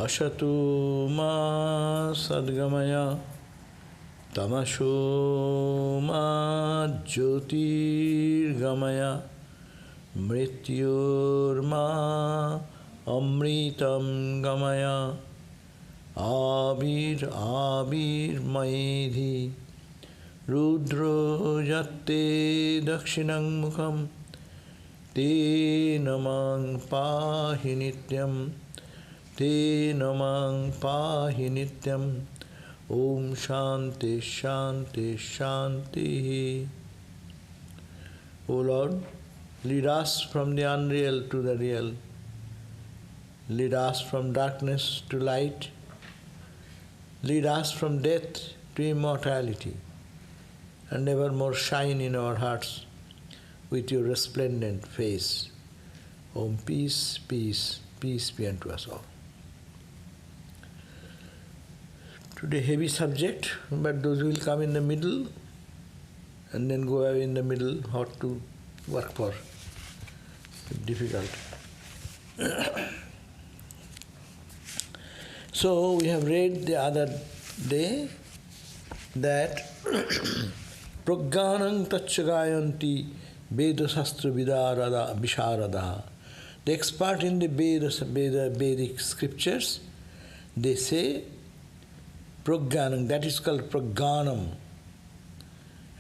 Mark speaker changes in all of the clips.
Speaker 1: Asatu ma sadgamaya tamasho ma jyotirgamaya mrityorma amritam gamaya abir maedhi rudro yatte dakshinam mukham te namang pahi nityam te namang pahi nityam. Om Shanti Shanti Shanti. O Lord, lead us from the unreal to the real. Lead us from darkness to light. Lead us from death to immortality. And evermore shine in our hearts with your resplendent face. Om peace, peace, peace be unto us all. Today heavy subject, but those will come in the middle and then go away in the middle, hard to work for. Difficult. So we have read the other day that prajñānaṃ gāyanti veda-śāstra-viśāradāḥ. The expert in the Vedic scriptures, they say prajñānaṃ, that is called prajñānaṃ,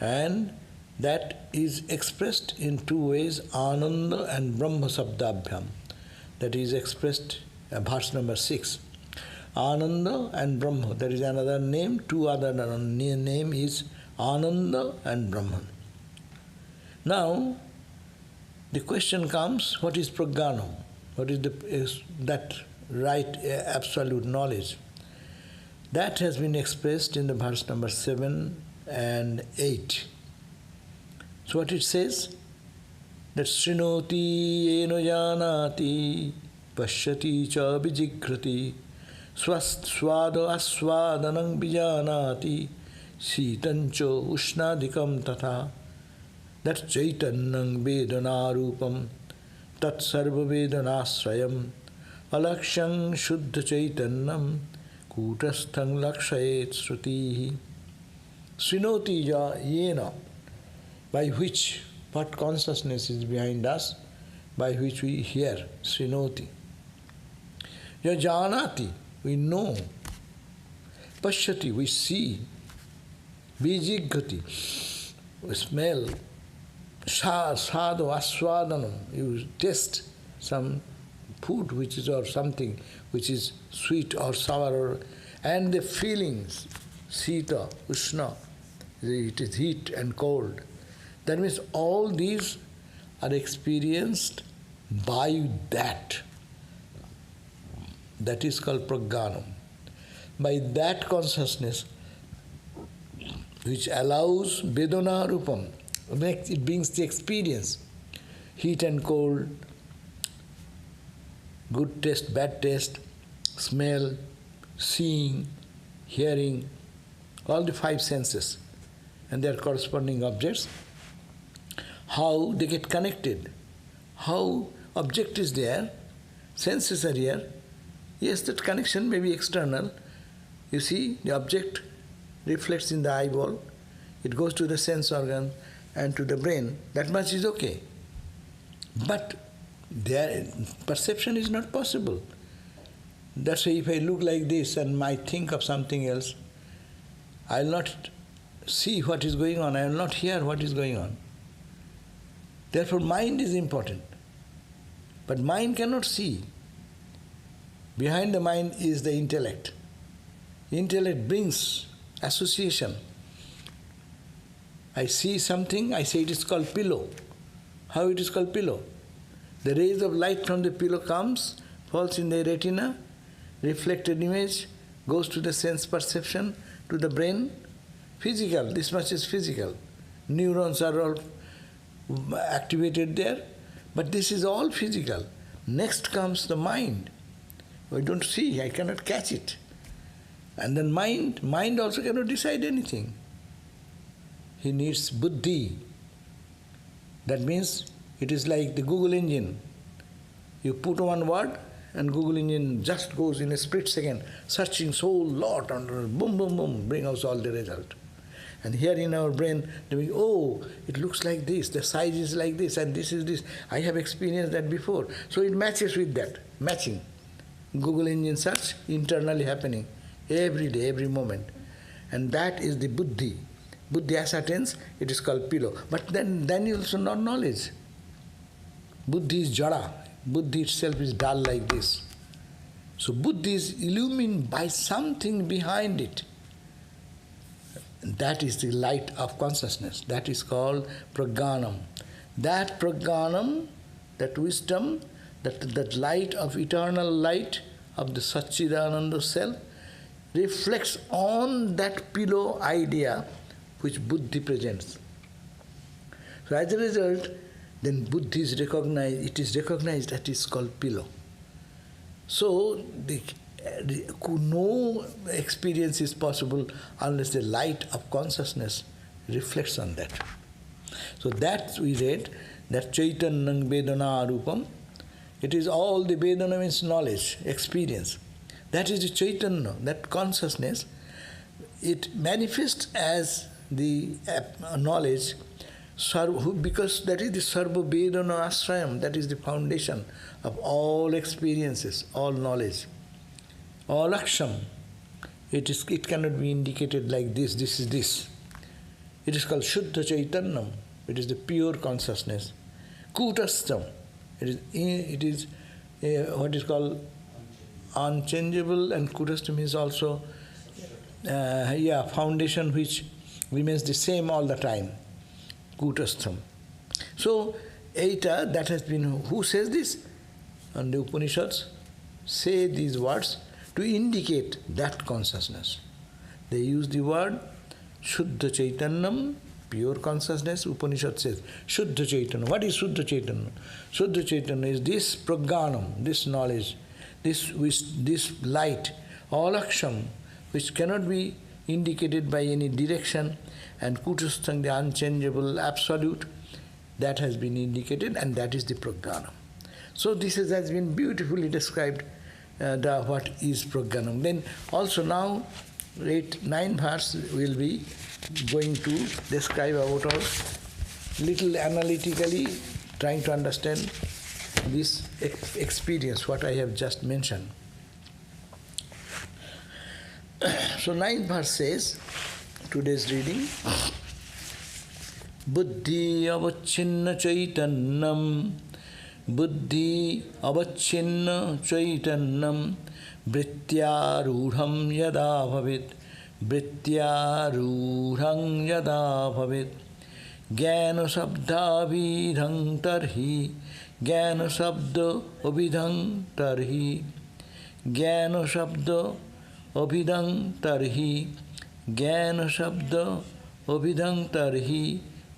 Speaker 1: and that is expressed in two ways, ānandaṃ and brahma-śabdābhyāṃ. That is expressed verse number 6. Ānandaṃ and Brahma, that is another name, two other name is Ānandaṃ and Brahman. Now, the question comes, what is prajñānaṃ? What is that right absolute knowledge? That has been expressed in the verse number 7 and 8. So what it says? That śṛṇoti yena jānāti pasyati ca vijigrati swādo asvādanam vijānāti sītancho uṣṇādikam tathā. That caitanyam vedanā-rūpaṃ tat sarva-vedanāśrayam alakṣyaṃ śuddha-caitanyaṃ kūṭasthaṃ lakṣyate śṛṇoti. śṛṇoti yena, by which, what consciousness is behind us, by which we hear, śṛṇoti. Jānāti, we know. Pasyati, we see. Vijigrati, we smell. Sādo asvādanam, you taste some food which is or something which is sweet or sour, and the feelings, sita, uṣṇa, it is heat and cold. That means all these are experienced by that. That is called prajñānaṃ. By that consciousness which allows vedanā-rūpaṃ, it brings the experience, heat and cold, good taste, bad taste, smell, seeing, hearing, all the 5 senses and their corresponding objects, how they get connected, how object is there, senses are here. Yes, that connection may be external. You see, the object reflects in the eyeball, it goes to the sense organ and to the brain. That much is okay. But their perception is not possible. That's why if I look like this and might think of something else, I will not see what is going on, I will not hear what is going on. Therefore, mind is important. But mind cannot see. Behind the mind is the intellect. Intellect brings association. I see something, I say it is called pillow. How it is called pillow? The rays of light from the pillow comes, falls in the retina, reflected image, goes to the sense perception, to the brain. Physical, this much is physical. Neurons are all activated there, but this is all physical. Next comes the mind. I don't see, I cannot catch it. And then mind also cannot decide anything. He needs buddhi. That means it is like the Google engine. You put one word and Google engine just goes in a split second, searching so lot, and boom, boom, boom, bring out all the result. And here in our brain, oh, it looks like this, the size is like this, and this is this. I have experienced that before. So it matches with that, matching. Google engine search internally happening every day, every moment. And that is the buddhi. Buddhi ascertains, it is called pillow. But then you also not knowledge. Buddhi is jada. Buddhi itself is dull like this. So buddhi is illumined by something behind it. That is the light of consciousness. That is called prajñānaṃ. That prajñānaṃ, that wisdom, that light of eternal light of the Satchidananda self reflects on that pillow idea which buddhi presents. So as a result, then buddhi is recognized, it is recognized that it is called pillow. So no experience is possible unless the light of consciousness reflects on that. So that we read, that caitanya vedanā-rūpaṃ, it is all the vedana means knowledge, experience. That is the caitanya, that consciousness. It manifests as the knowledge, because that is the sarva-vedanāśrayam, that is the foundation of all experiences, all knowledge. All-lakṣyaṃ, it cannot be indicated like this is this. It is called śuddha-caitanyaṃ, it is the pure consciousness. Kūṭastho, it is what is called unchangeable, and kūṭastho means also foundation which remains the same all the time. Kūṭastho. So, Eta, that has been, who says this? And the Upanishads say these words to indicate that consciousness. They use the word śuddha-caitanyaṃ, pure consciousness. Upanishad says śuddha-caitanyaṃ. What is śuddha-caitanyaṃ? Śuddha-caitanyaṃ is this prajñānaṃ, this knowledge, this light, all-lakṣyaṃ, which cannot be indicated by any direction, and kūṭasthaṃ, the unchangeable absolute, that has been indicated, and that is the prajñānaṃ. So this has been beautifully described, what is prajñānaṃ. Then also now, 9 verse will be going to describe about all, little analytically trying to understand this experience, what I have just mentioned. So 9th verse says, today's reading, buddhyavacchinna-caitanyaṃ, buddhyavacchinna-caitanyaṃ, vṛtta-rūpaṃ yadā bhavet, vṛtta-rūpaṃ yadā bhavet, jñāna-śabdābhidhaṃ tarhi, jñāna-śabdābhidhaṃ tarhi, jñāna-śabdābhidhaṃ tarhi, jñāna-śabdābhidhaṃ tarhi,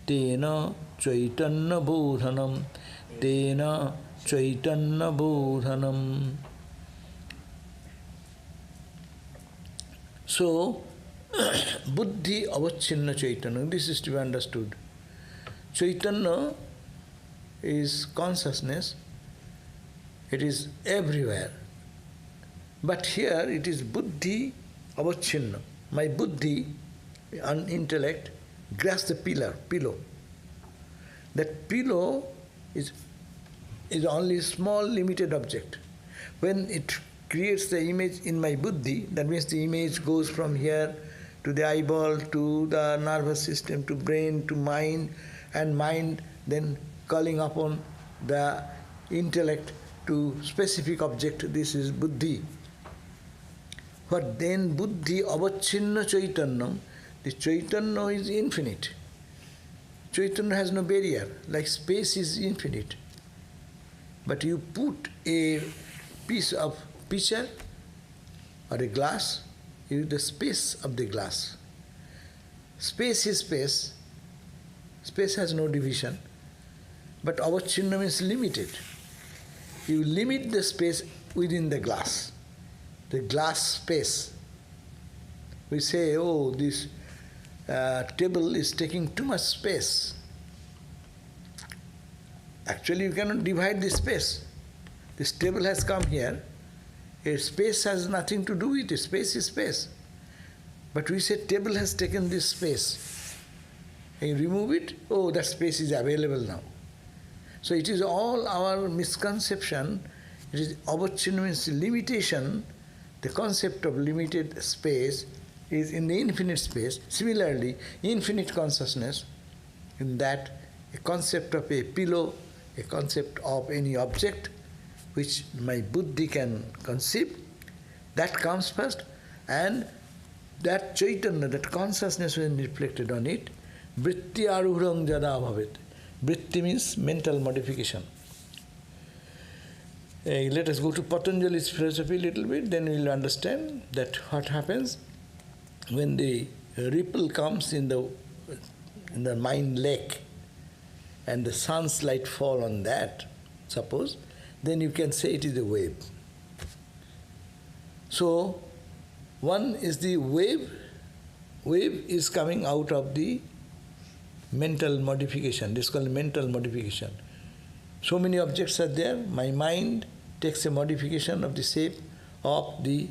Speaker 1: tena caitanya-bodhanam, tena caitanya-bodhanam. So, buddhyavacchinna-caitanyaṃ, this is to be understood. Caitanya is consciousness, it is everywhere. But here it is buddhyavacchinna. My buddhi, intellect, grasps the pillow. That pillow is only a small limited object. When it creates the image in my buddhi, that means the image goes from here to the eyeball, to the nervous system, to brain, to mind, and mind then calling upon the intellect to specific object. This is buddhi. But then buddhyavacchinna-caitanyaṃ, the caitanya is infinite. Caitanya has no barrier, like space is infinite. But you put a piece of pitcher or a glass, you use the space of the glass. Space is space. Space has no division. But avachinna means limited. You limit the space within the glass space. We say, oh, this table is taking too much space. Actually, you cannot divide the space. This table has come here. Space has nothing to do with it. Space is space. But we say table has taken this space. And you remove it, oh, that space is available now. So it is all our misconception. It is avachinna means limitation. The concept of limited space is in the infinite space. Similarly, infinite consciousness, in that a concept of a pillow, a concept of any object which my buddhi can conceive, that comes first, and that chaitanya, that consciousness when reflected on it, vṛtti-laye yadā bhavet. Vṛtti means mental modification. Let us go to Patanjali's philosophy a little bit, then we will understand that what happens when the ripple comes in the mind lake and the sun's light fall on that, suppose, then you can say it is a wave. So, one is the wave. Wave is coming out of the mental modification. This is called mental modification. So many objects are there. My mind takes a modification of the shape of the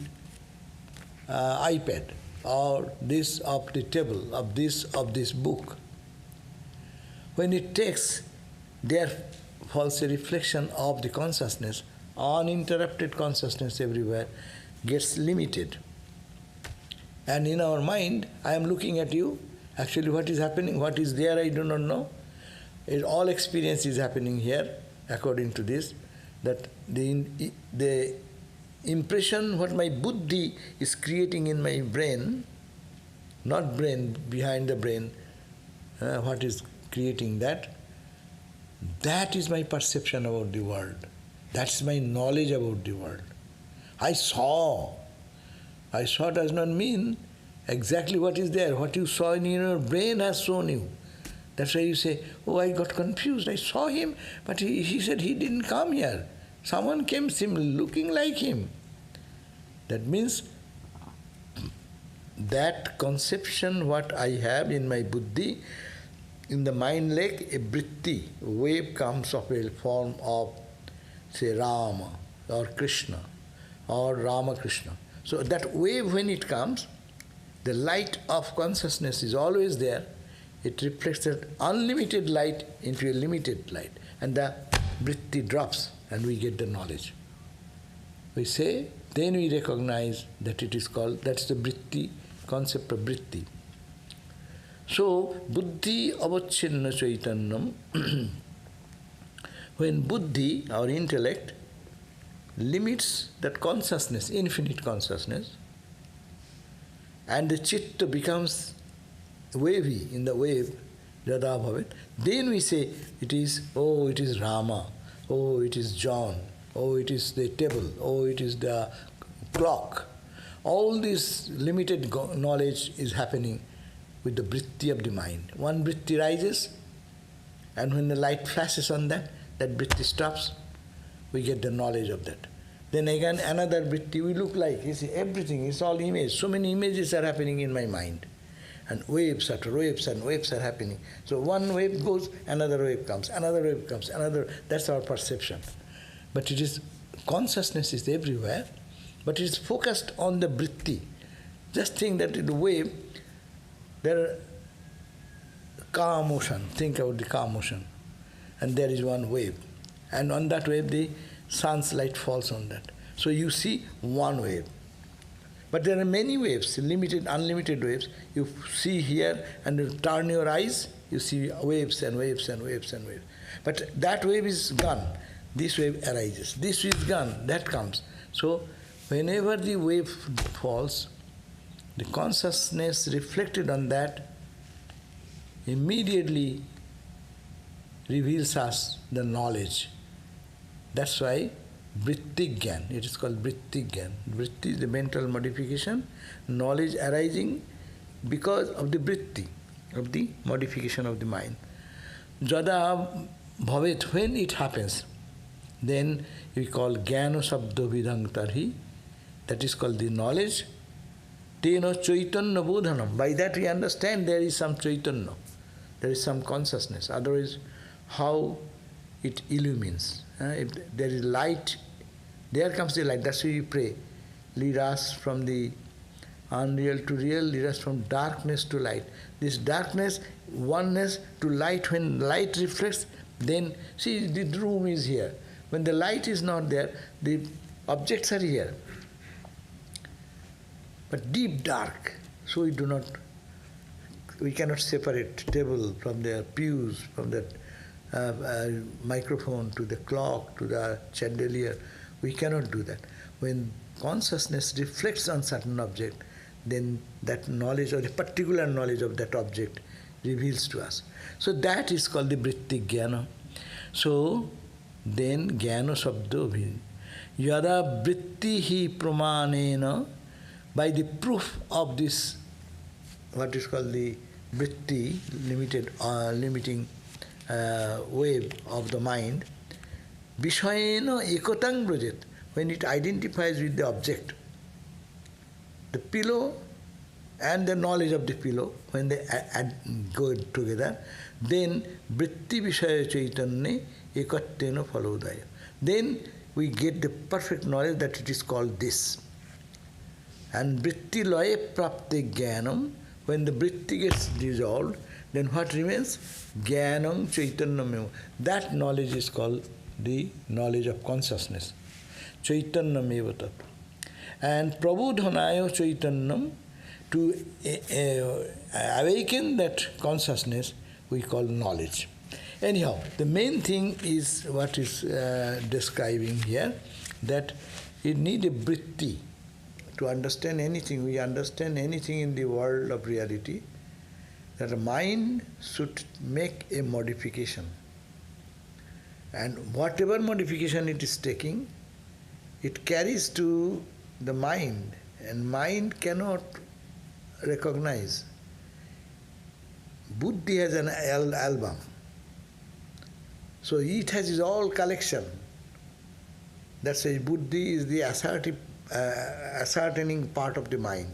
Speaker 1: iPad, or this of the table, of this book. When it takes, there falls a reflection of the consciousness. Uninterrupted consciousness everywhere gets limited. And in our mind, I am looking at you. Actually, what is happening, what is there, I do not know. All experience is happening here, according to this, that the impression what my buddhi is creating in my brain, not brain, behind the brain, what is creating that is my perception about the world. That's my knowledge about the world. I saw does not mean exactly what is there. What you saw in your brain has shown you. That's why you say, oh, I got confused. I saw him, but he said he didn't come here. Someone came looking like him. That means that conception what I have in my buddhi, in the mind lake, a vṛtti, wave comes of a form of, say, Rama or Krishna or Ramakrishna. So that wave, when it comes, the light of consciousness is always there. It reflects that unlimited light into a limited light. And the vṛtti drops and we get the knowledge. We say, then we recognize that it is called, that's the vṛtti, concept of vṛtti. So, buddhyavacchinna-caitanyaṃ, when buddhi, our intellect, limits that consciousness, infinite consciousness, and the chitta becomes wavy in the wave, yadā bhavet, then we say it is Rama, oh, it is John, oh, it is the table, oh, it is the clock. All this limited knowledge is happening with the vṛtti of the mind. One vṛtti rises, and when the light flashes on that vṛtti stops, we get the knowledge of that. Then again another vṛtti, we look like, you see, everything, it's all image. So many images are happening in my mind. And waves after waves and waves are happening. So one wave goes, another wave comes, another wave comes, another, that's our perception. But it is, consciousness is everywhere, but it is focused on the vṛtti. Just think that in the wave, there are calm ocean, think about the calm ocean, and there is one wave. And on that wave, the sun's light falls on that. So you see one wave. But there are many waves, limited, unlimited waves. You see here and you turn your eyes, you see waves and waves and waves and waves. But that wave is gone. This wave arises. This is gone. That comes. So whenever the wave falls, the consciousness reflected on that immediately reveals us the knowledge. That's why vṛtti-gyan, it is called vṛtti-gyan. Vṛtti is the mental modification, knowledge arising because of the vṛtti, of the modification of the mind. Yadā bhavet, when it happens, then we call jñāna-śabdābhidhaṃ tarhi, that is called the knowledge. Tena caitanya-bodhanam. By that we understand there is some caitanya, there is some consciousness. Otherwise, how it illumines? If there is light There comes the light. That's why we pray. Lead us from the unreal to real, lead us from darkness to light. This darkness, oneness to light, when light reflects, then, see, the room is here. When the light is not there, the objects are here. But deep dark, so we cannot separate table from the pews, from the microphone to the clock, to the chandelier. We cannot do that. When consciousness reflects on certain object, then that knowledge or the particular knowledge of that object reveals to us. So that is called the vṛtti-gyāna. So then jñāna-śabdābhidhaṃ. Yadā vṛttihi pramanena, by the proof of this, what is called the vṛtti, limiting wave of the mind, viśeṣaṇa-viśeṣitam, when it identifies with the object, the pillow and the knowledge of the pillow, when they go together, then vṛtti-viṣaya-caitanye ekattena phalodaya. Then we get the perfect knowledge that it is called this. And vṛtti-laye prapte-jñānam, when the vṛtti gets dissolved, then what remains? Jnāna-śabdena. That knowledge is called the knowledge of consciousness. Caitanya-bodhanam. And prabodhanaya-caitanyam, to awaken that consciousness, we call knowledge. Anyhow, the main thing is what is describing here, that you need a vṛtti to understand anything. We understand anything in the world of reality, that a mind should make a modification. And whatever modification it is taking, it carries to the mind, and mind cannot recognize. Buddhi has an album. So it has its all collection. That's why Buddhi is the ascertaining part of the mind.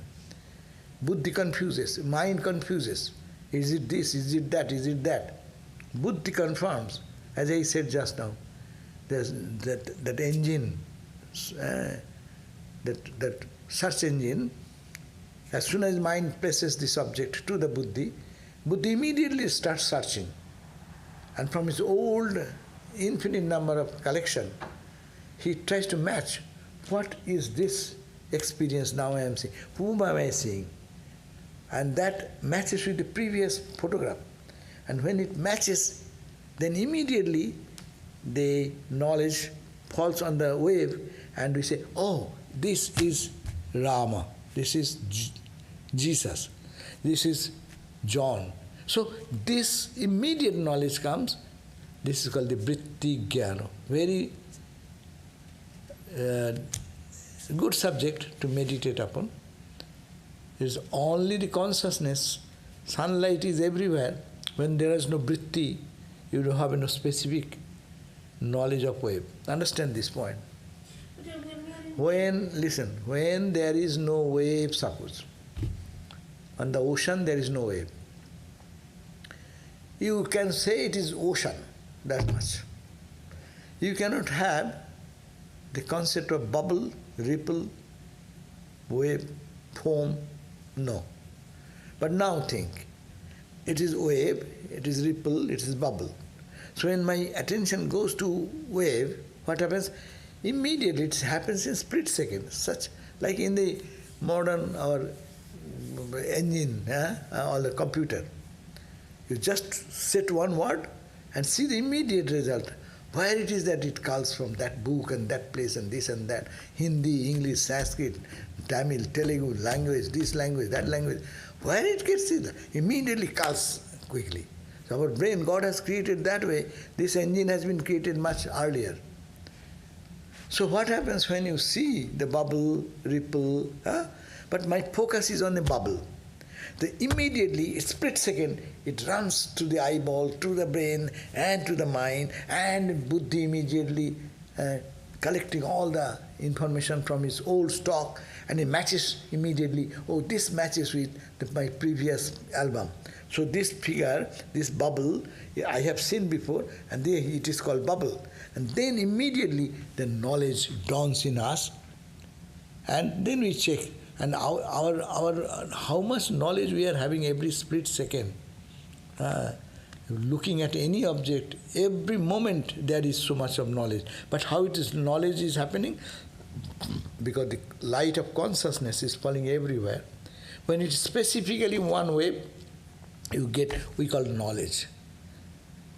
Speaker 1: Buddhi confuses, mind confuses. Is it this, is it that, is it that? Buddhi confirms, as I said just now. There's that engine, that search engine, as soon as mind places the subject to the Buddhi, Buddhi immediately starts searching. And from his old infinite number of collection, he tries to match, what is this experience now I am seeing? Whom am I seeing? And that matches with the previous photograph. And when it matches, then immediately the knowledge falls on the wave, and we say, oh, this is Rama, this is Jesus, this is John. So this immediate knowledge comes. This is called the vṛtti-gyāna. Very good subject to meditate upon. It is only the consciousness. Sunlight is everywhere. When there is no vṛtti, you don't have no specific knowledge of wave. Understand this point. When there is no wave, suppose, on the ocean there is no wave, you can say it is ocean, that much. You cannot have the concept of bubble, ripple, wave, foam, no. But now think, it is wave, it is ripple, it is bubble. So when my attention goes to wave, what happens? Immediately it happens in split second, such like in the modern or engine or the computer. You just set one word and see the immediate result. Where it is that it calls from that book and that place and this and that, Hindi, English, Sanskrit, Tamil, Telugu, language, this language, that language, where it gets it, immediately calls quickly. So our brain, God has created that way. This engine has been created much earlier. So what happens when you see the bubble, ripple, but my focus is on the bubble. Immediately, split second, it runs to the eyeball, to the brain, and to the mind, and Buddhi immediately collecting all the information from his old stock, and it matches immediately. Oh, this matches with my previous album. So this figure, this bubble, I have seen before, and it is called bubble. And then immediately the knowledge dawns in us, and then we check. And our how much knowledge we are having every split second. Looking at any object, every moment there is so much of knowledge. But how knowledge is happening? Because the light of consciousness is falling everywhere. When it's specifically one way, you get, we call knowledge.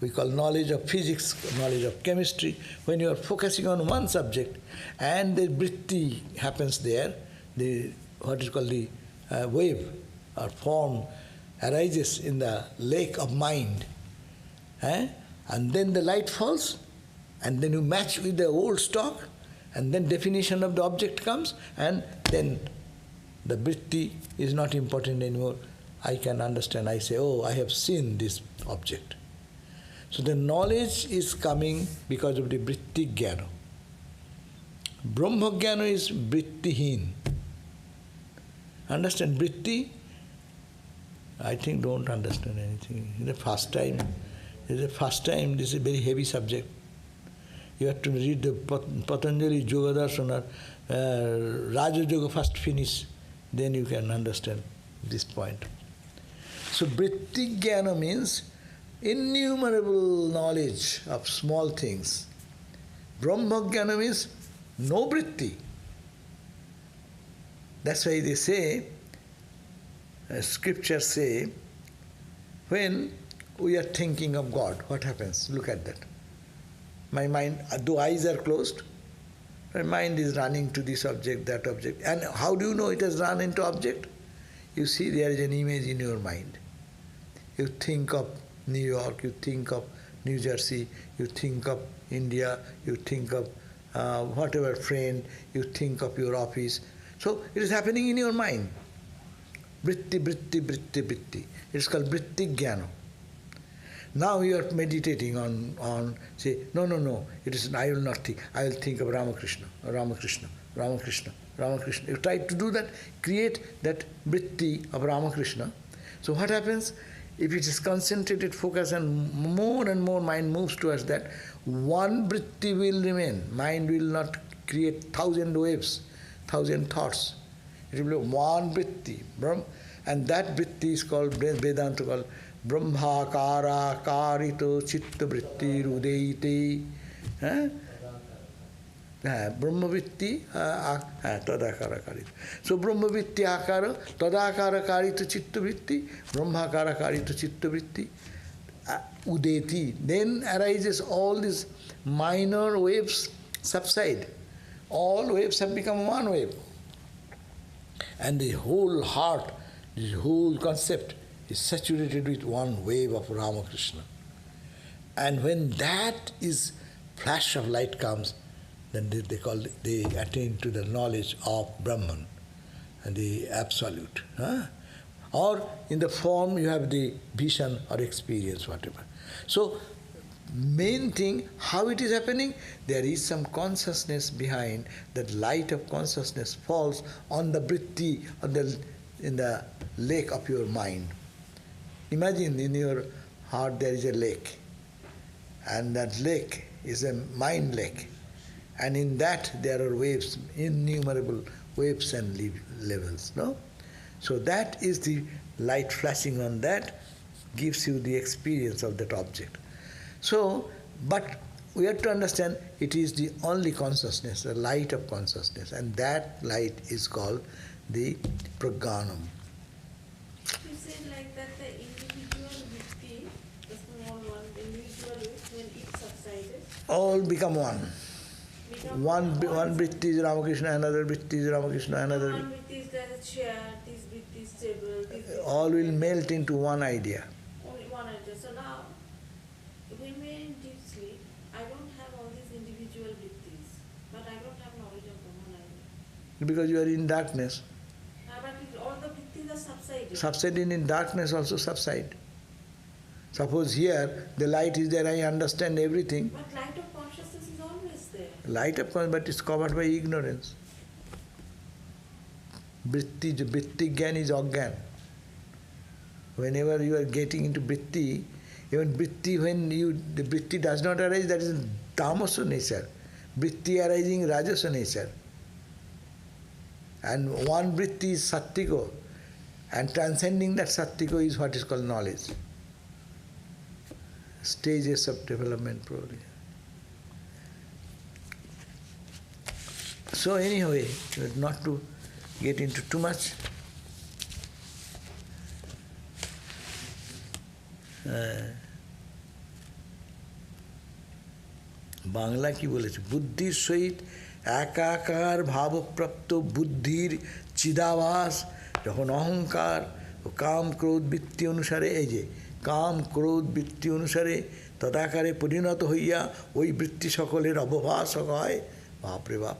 Speaker 1: We call knowledge of physics, knowledge of chemistry. When you are focusing on one subject and the vritti happens there, what is called the wave or form arises in the lake of mind. And then the light falls, and then you match with the old stock, and then definition of the object comes, and then the vritti is not important anymore. I can understand. I say, oh, I have seen this object. So the knowledge is coming because of the vritti jnana. Brahma jnana is vrittihin. Understand vritti? I think don't understand anything. It's the first time. This is a very heavy subject. You have to read the Patanjali Yoga Darshana, Raja Yoga first finish, then you can understand this point. So vṛtti jnana means innumerable knowledge of small things. Brahma jnana means no vritti. That's why they say, scriptures say, when we are thinking of God, what happens? Look at that. My mind, though eyes are closed, my mind is running to this object, that object. And how do you know it has run into object? You see there is an image in your mind. You think of New York, you think of New Jersey, you think of India, you think of whatever friend, you think of your office. So it is happening in your mind. Vritti, vritti, vritti, vritti. It's called vṛtti jnana. Now you are meditating on say, no, it is, I will not think. I will think of Ramakrishna, Ramakrishna, Ramakrishna, Ramakrishna. You try to do that, create that vritti of Ramakrishna. So what happens? If it is concentrated focus and more mind moves towards that, one vritti will remain. Mind will not create 1,000 waves, 1,000 thoughts. It will be one vritti. And that vritti is called, Vedanta called brahmakara karito chitta vritti rudeite. Brahma vritti tadakara karito. So Brahma vritti akara, tadakara karito chitta vritti, brahmakara karito chitta vritti udeti. Then arises all these minor waves subside. All waves have become one wave. And the whole heart, the whole concept is saturated with one wave of Ramakrishna. And when that is flash of light comes, then they attain to the knowledge of Brahman and the absolute. Or in the form you have the vision or experience, whatever. So main thing, how it is happening, there is some consciousness behind. That light of consciousness falls on the vritti, in the lake of your mind. Imagine in your heart there is a lake, and that lake is a mind lake, and in that there are waves, innumerable waves and levels. No? So that is the light flashing on that, gives you the experience of that object. So, but we have to understand it is the only consciousness, the light of consciousness, and that light is called the prajñānaṃ.
Speaker 2: You said like that the individual vritti, the small one, the individual when it subsides,
Speaker 1: all become one. One vritti is Ramakrishna, another vritti is Ramakrishna, another.
Speaker 2: One vritti is the chair, this vritti is table, this vritti.
Speaker 1: All will melt into one idea.
Speaker 2: Only one idea. So now, when we are in deep sleep, I don't have all these individual vrittis, but I don't have knowledge of Brahman idea.
Speaker 1: Because you are in darkness.
Speaker 2: But all the vrittis are subsiding.
Speaker 1: Subsiding in darkness also subside. Suppose here the light is there, I understand everything.
Speaker 2: But light of consciousness is always there.
Speaker 1: Light of consciousness, but it's covered by ignorance. Vṛtti jnana is agyan. Whenever you are getting into vṛtti, even vṛtti, when the vṛtti does not arise, that is tamasa nature, vritti arising rajasa nature. And one vritti is sattvika, and transcending that sattvika is what is called knowledge. Stages of development probably. So anyway, not to get into too much. Bangla কি বলেছে? বুদ্ধির সহিত একাকার ভাবপ্রাপ্ত বুদ্ধির চিদাভাস যখন অহংকার ও কাম ক্রোধ বৃত্তি অনুসারে, এই যে কাম ক্রোধ বৃত্তি অনুসারে তদাকারে পরিণত হইয়া ওই বৃত্তি সকলের অবভাসক হয়, বাপরে বাপ,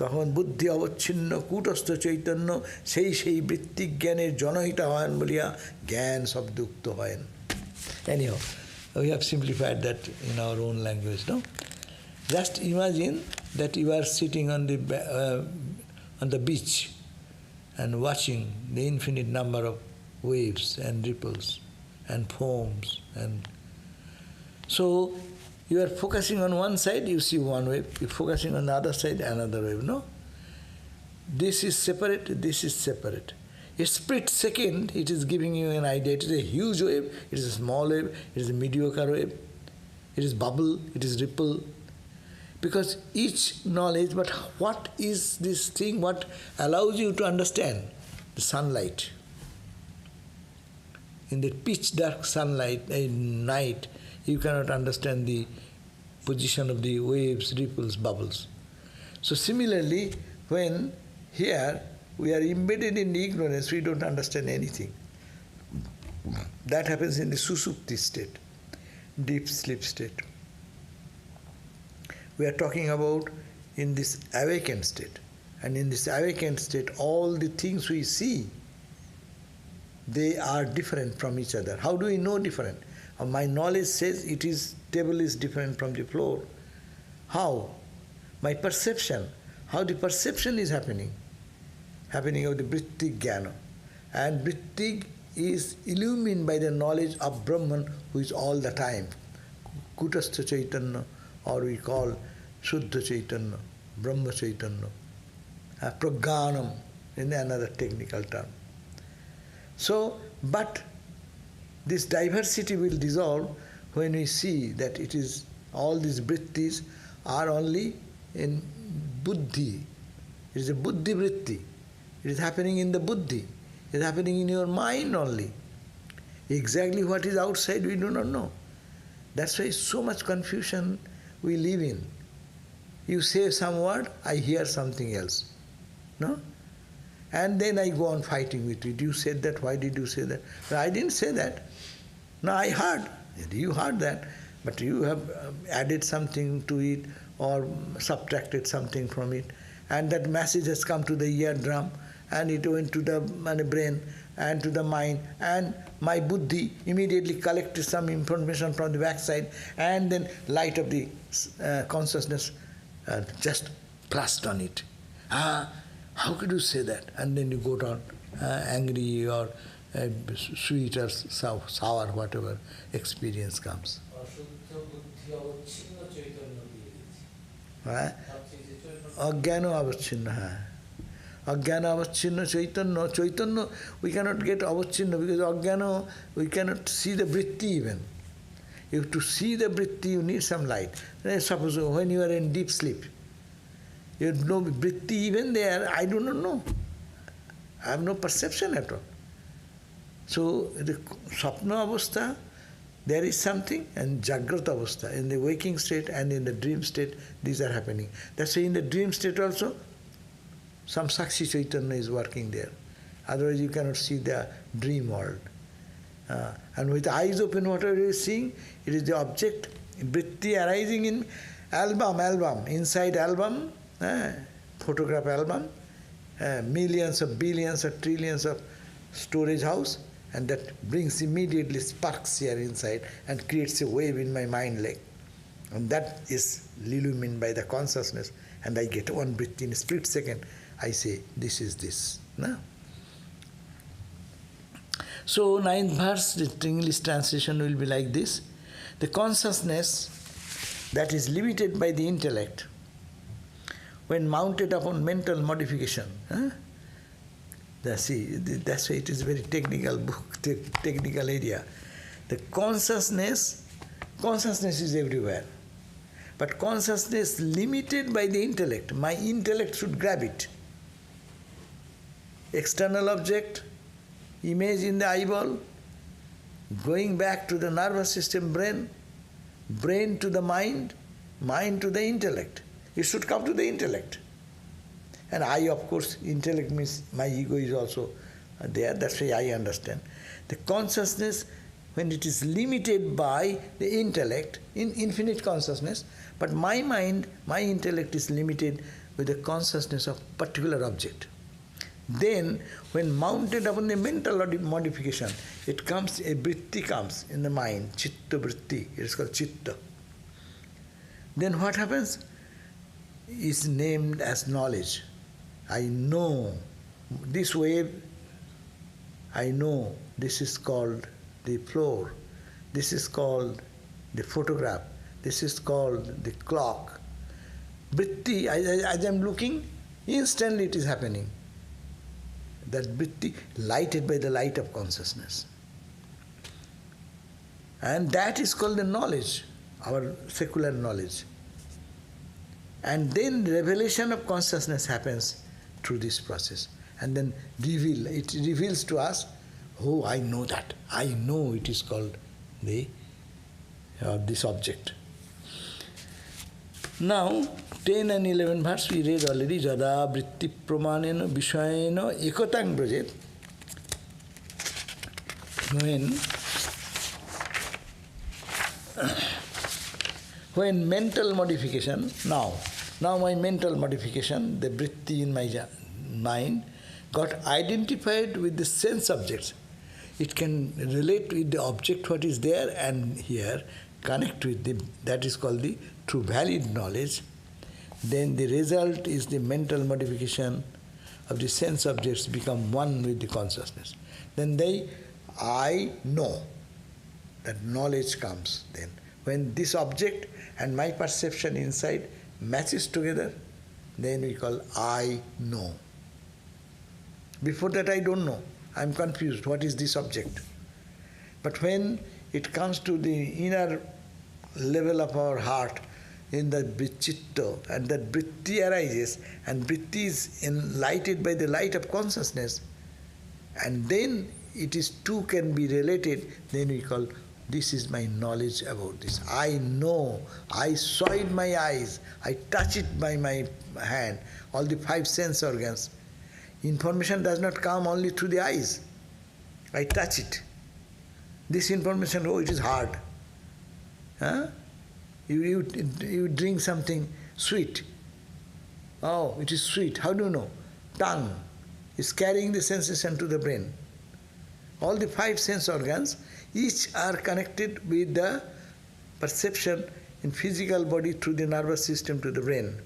Speaker 1: তখন বুদ্ধি অবচ্ছিন্ন কূটস্থ চৈতন্য সেই বৃত্তি জ্ঞানের জনহিতা হন বলিয়া জ্ঞান শব্দযুক্ত হয়েন। Anyhow, we have simplified that in our own language, no? Just imagine that you are sitting on the beach and watching the infinite number of waves and ripples and foams, and so you are focusing on one side, you see one wave, you're focusing on the other side, another wave, no? This is separate, this is separate. A split second, it is giving you an idea. It is a huge wave, it is a small wave, it is a mediocre wave, it is bubble, it is ripple. Because each knowledge, but what is this thing, what allows you to understand? The sunlight. In the pitch dark sunlight, night, you cannot understand the position of the waves, ripples, bubbles. So similarly, when here we are embedded in the ignorance, we don't understand anything. That happens in the susupti state, deep sleep state. We are talking about in this awakened state. And in this awakened state, all the things we see, they are different from each other. How do we know different? My knowledge says table is different from the floor. How? My perception. How the perception is happening of the vritti jnana. And vritti is illumined by the knowledge of Brahman, who is all the time. kūṭastha-caitanyaṃ, or we call śuddha-caitanyaṃ, brahma-śabdābhyāṃ, prajñānaṃ in another technical term. So, but this diversity will dissolve when we see that it is all these vrittis are only in buddhi. It is a buddhi vritti. It is happening in the buddhi. It is happening in your mind only. Exactly what is outside we do not know. That's why so much confusion we live in. You say some word, I hear something else. No? And then I go on fighting with it. You said that, why did you say that? But I didn't say that. No, I heard. You heard that. But you have added something to it or subtracted something from it. And that message has come to the eardrum, and it went to the brain and to the mind, and my buddhi immediately collected some information from the backside, and then light of the consciousness just flashed on it. How could you say that? And then you go down angry or sweet or sour, whatever experience comes. Ajñāna-śabdena. Ajñāna-śabdena-caitanyaṃ. We cannot get avachinna because ajñāna, we cannot see the vritti even. You have to see the vritti, you need some light. Suppose when you are in deep sleep, you have no vritti even there, I do not know. I have no perception at all. So the sapna avastha, there is something, and jagrata avastha, in the waking state and in the dream state, these are happening. That's why in the dream state also, some Sakshi Chaitanya is working there. Otherwise you cannot see the dream world. And with eyes open, whatever you are seeing, it is the object, vritti arising in album, inside album, photograph album, millions of billions of trillions of storage house, and that brings immediately sparks here inside and creates a wave in my mind like. And that is illumined by the consciousness, and I get one breath in a split second, I say, this is this. No? So 9th verse, the English translation will be like this. The consciousness that is limited by the intellect, when mounted upon mental modification, that's why it is a very technical book, technical area. The consciousness is everywhere. But consciousness limited by the intellect. My intellect should grab it. External object, image in the eyeball, going back to the nervous system, brain to the mind to the intellect. It should come to the intellect. And I, of course, intellect means my ego is also there, that's why I understand. The consciousness, when it is limited by the intellect, in infinite consciousness, but my mind, my intellect is limited with the consciousness of particular object. Then, when mounted upon the mental modification, it comes, a vṛtti comes in the mind, chitta-vṛtti, it is called chitta. Then what happens? Is named as knowledge. I know this wave, I know this is called the floor, this is called the photograph, this is called the clock. Vṛtti, as I am looking, instantly it is happening. That vṛtti, lighted by the light of consciousness. And that is called the knowledge, our secular knowledge. And then revelation of consciousness happens through this process. And then it reveals to us, oh, I know that. I know it is called this object. Now, 10 and 11 verse we read already. Yadā vritti pramanena viśayena ekataṃ brajet. When mental modification, now my mental modification, the vṛtti in my mind, got identified with the sense objects. It can relate with the object what is there and here, connect with the, that is called the true valid knowledge. Then the result is the mental modification of the sense objects become one with the consciousness. Then I know, that knowledge comes then. When this object and my perception inside matches together, then we call I know. Before that I don't know. I am confused. What is this object? But when it comes to the inner level of our heart, in the chitta, and that vṛtti arises, and vṛtti is enlightened by the light of consciousness, and then it is two can be related, then we call this is my knowledge about this. I know, I saw it with my eyes, I touch it by my hand, all the 5 sense organs. Information does not come only through the eyes. I touch it. This information, oh, it is hard. You drink something sweet. Oh, it is sweet. How do you know? Tongue is carrying the sensation to the brain. All the 5 sense organs, each are connected with the perception in physical body through the nervous system to the brain.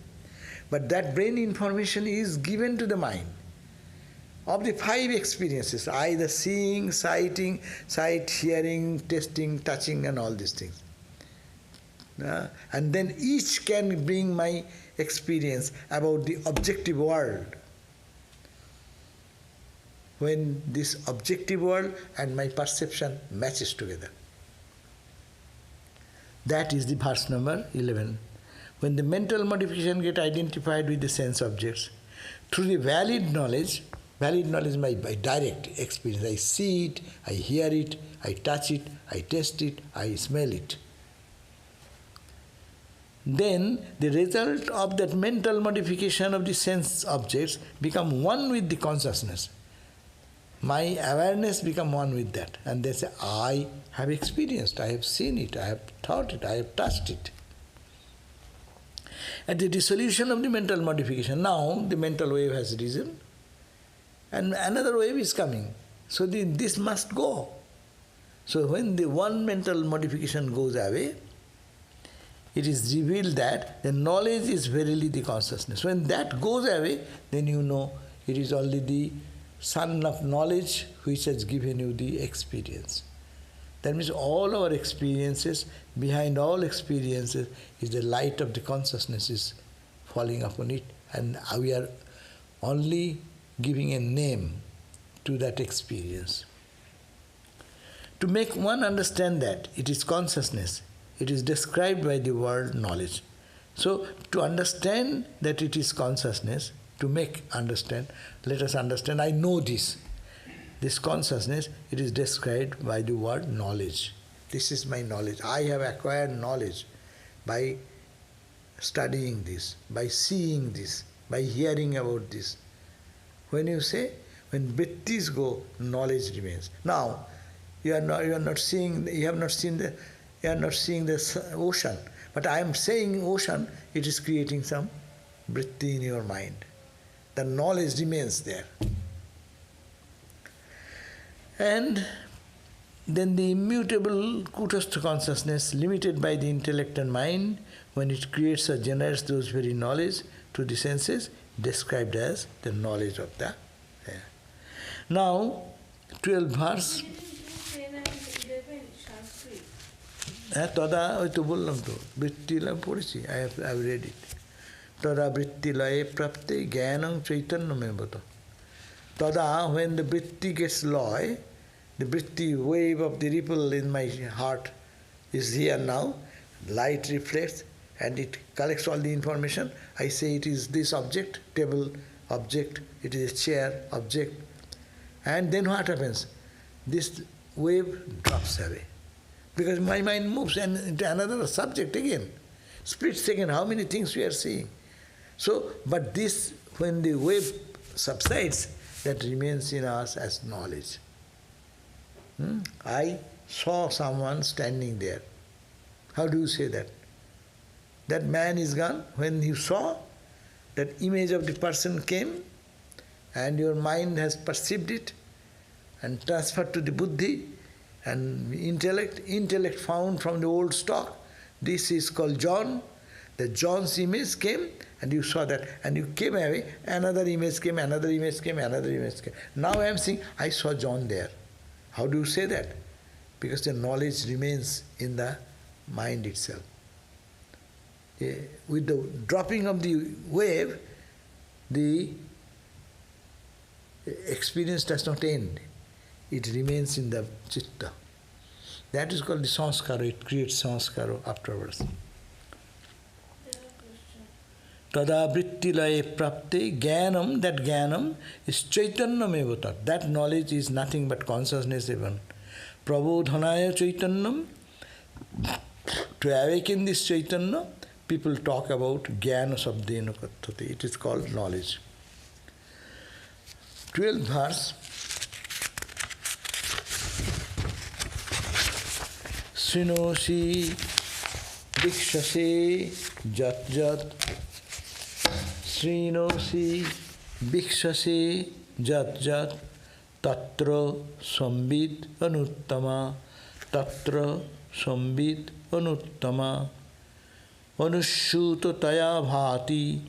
Speaker 1: But that brain information is given to the mind. Of the 5 experiences, either seeing, sight, hearing, tasting, touching, and all these things. And then each can bring my experience about the objective world. When this objective world and my perception matches together. That is the verse number 11. When the mental modification get identified with the sense objects, through the valid knowledge by direct experience, I see it, I hear it, I touch it, I taste it, I smell it. Then the result of that mental modification of the sense objects become one with the consciousness. My awareness become one with that. And they say, I have experienced, I have seen it, I have thought it, I have touched it. At the dissolution of the mental modification, now the mental wave has risen and another wave is coming. So this must go. So when the one mental modification goes away, it is revealed that the knowledge is verily the consciousness. When that goes away, then you know it is only the sun of knowledge which has given you the experience. That means all our experiences, behind all experiences is the light of the consciousness is falling upon it, and we are only giving a name to that experience. To make one understand that it is consciousness, it is described by the word knowledge. So, to understand that it is consciousness, to make understand, let us understand, I know this. This consciousness, it is described by the word knowledge. This is my knowledge. I have acquired knowledge by studying this, by seeing this, by hearing about this. When you say, when vrittis go, knowledge remains. Now, you are not seeing the ocean. But I am saying ocean, it is creating some vritti in your mind. The knowledge remains there. And then the immutable kūṭastha consciousness, limited by the intellect and mind, when it creates or generates those very knowledge to the senses, described as the knowledge of the air. Now, 12th verse. Tadā, ওই তো বললাম তো, vṛtti-laye পড়েছি, I have read it. Tadā vṛtti-laye prapte jñānaṃ caitanya-bodhanam. Tadā, when the vritti gets laye, the vritti wave of the ripple in my heart is here now, light reflects and it collects all the information. I say it is this object, table, object, it is a chair, object. And then what happens? This wave drops away. Because my mind moves and into another subject again. Split second, how many things we are seeing. So, but this, when the wave subsides, that remains in us as knowledge. I saw someone standing there. How do you say that? That man is gone. When you saw, that image of the person came, and your mind has perceived it, and transferred to the buddhi, and intellect found from the old stock. This is called John. The John's image came and you saw that and you came away, another image came, another image came, another image came. Now I am saying, I saw John there. How do you say that? Because the knowledge remains in the mind itself. With the dropping of the wave, the experience does not end. It remains in the citta. That is called the sanskara. It creates sanskara afterwards. Tadā vṛtti-laye prapte jñānaṃ, that jñānaṃ is caitanya-bodhanam. That knowledge is nothing but consciousness even. Prabodhanaya-caitanyaṃ, to awaken this caitanya, people talk about jñāna-śabdena. It is called knowledge. 12th verse. śṛṇoti viśeṣaṣe jat jat. śṛṇoti viśeṣaṣe jat jat. Tatra samvid anuttama. Tatra samvid anuttama. Anushuta taya bhati.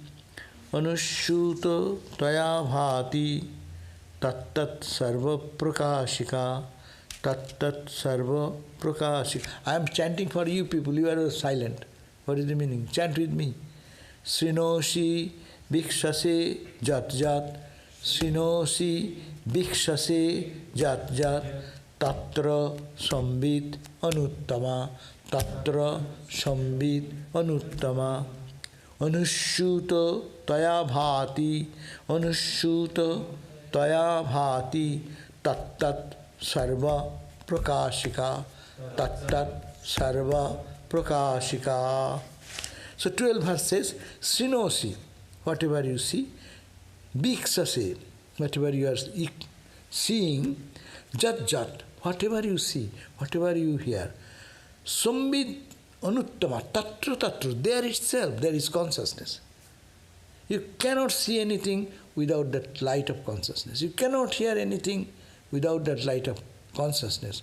Speaker 1: Anushuta taya bhati. Tattat sarva prakashika. Tattat sarva prakashika. I am chanting for you people, you are silent. What is the meaning? Chant with me. śṛṇoti viśeṣaṣe jat jat. śṛṇoti viśeṣaṣe jat jat. Tatra samvid anuttama. Tatra samvid anuttama. Anushuta taya bhati. Anushuta taya bhati. Tattat sarva prakashika. Tattat sarva prakashika. So 12th verse says, śṛṇoti, whatever you see, viśeṣaṣe, whatever you are seeing, jat jat, whatever you see, whatever you hear, samvid anuttama, tatra tatra, there itself, there is consciousness. You cannot see anything without that light of consciousness. You cannot hear anything without that light of consciousness.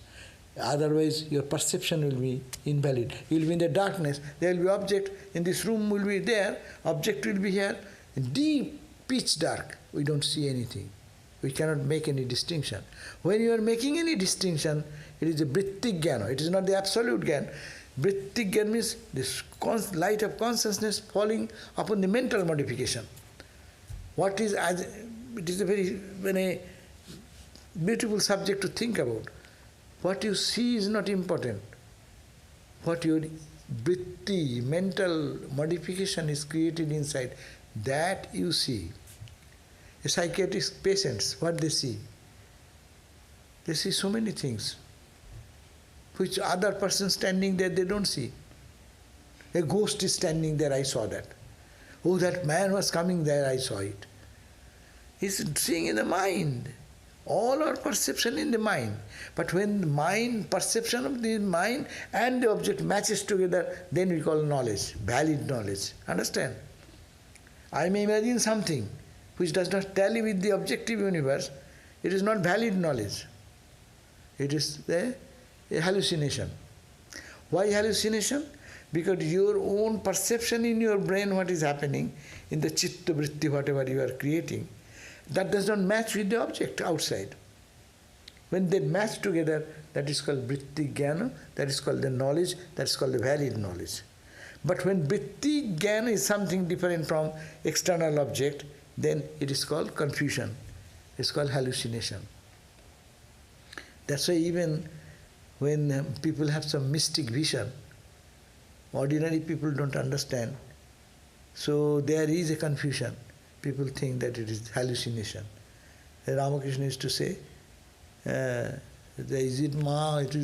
Speaker 1: Otherwise, your perception will be invalid. You will be in the darkness. There will be object. In this room will be there. Object will be here. In deep pitch dark. We don't see anything. We cannot make any distinction. When you are making any distinction, it is a vṛtti-jnana. It is not the absolute jnana. Vṛtti-jnana means this light of consciousness falling upon the mental modification. It is a very beautiful subject to think about. What you see is not important. What your vṛtti, mental modification is created inside, that you see. A psychiatrist patients, what they see? They see so many things which other person standing there, they don't see. A ghost is standing there, I saw that. Oh, that man was coming there, I saw it. He's seeing in the mind. All our perception in the mind. But when the mind, perception of the mind and the object matches together, then we call knowledge, valid knowledge. Understand? I may imagine something which does not tally with the objective universe. It is not valid knowledge. It is a hallucination. Why hallucination? Because your own perception in your brain, what is happening, in the chitta vritti, whatever you are creating, that does not match with the object outside. When they match together, that is called vṛtti-jnana, that is called the knowledge, that is called the valid knowledge. But when vṛtti-jnana is something different from external object, then it is called confusion. It's called hallucination. That's why even when people have some mystic vision, ordinary people don't understand. So there is a confusion. People think that it is hallucination. Ramakrishna used to say, is it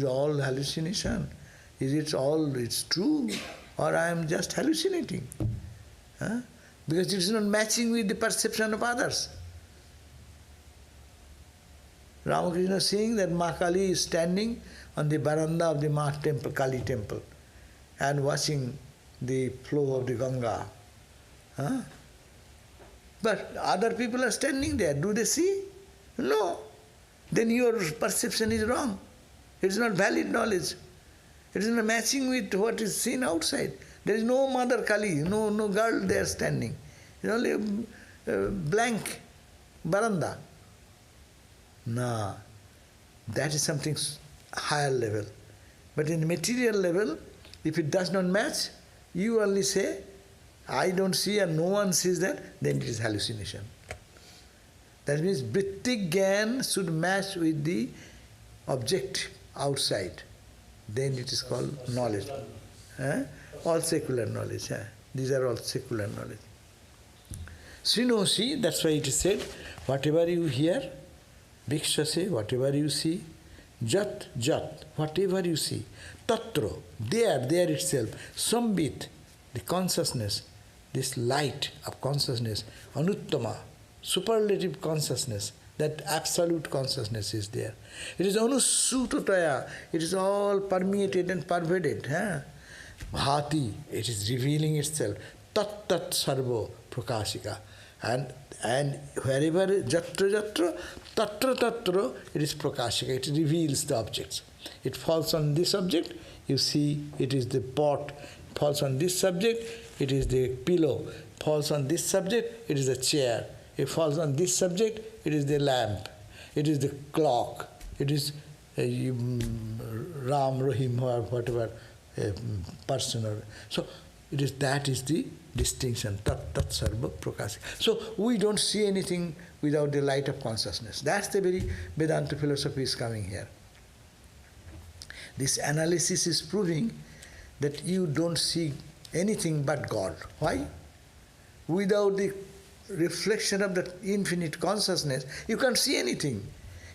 Speaker 1: all hallucination? Is it all, it's true? Or I am just hallucinating? Huh? Because it is not matching with the perception of others. Ramakrishna is saying that Ma Kali is standing on the veranda of the Ma temple, Kali temple, and watching the flow of the Ganga. Huh? But other people are standing there. Do they see? No. Then your perception is wrong. It is not valid knowledge. It is not matching with what is seen outside. There is no Mother Kali, no girl there standing. It is only a blank veranda. No. That is something higher level. But in material level, if it does not match, you only say, I don't see and no one sees that, then it is hallucination. That means vṛtti-jnana should match with the object outside. Then it is called knowledge. All secular knowledge. These are all secular knowledge. śṛṇoti, that's why it is said, whatever you hear, viśeṣaṇa, whatever you see, jat, whatever you see, tathā, there itself, sambit, the consciousness, this light of consciousness, anuttama, superlative consciousness, that absolute consciousness is there. It is anusūtataya, it is all permeated and pervaded. Bhati, it is revealing itself. Tat sarva prakashika. And wherever jatra, tatra, it is prakashika, it reveals the objects. It falls on this object, you see it is the pot. Falls on this subject, it is the pillow. Falls on this subject, it is the chair. It falls on this subject, it is the lamp. It is the clock. It is Ram, Rahim, or whatever person. So that is the distinction. Tat sarva prakashika. So we don't see anything without the light of consciousness. That's the very Vedanta philosophy is coming here. This analysis is proving that you don't see anything but God. Why? Without the reflection of the infinite consciousness, you can't see anything.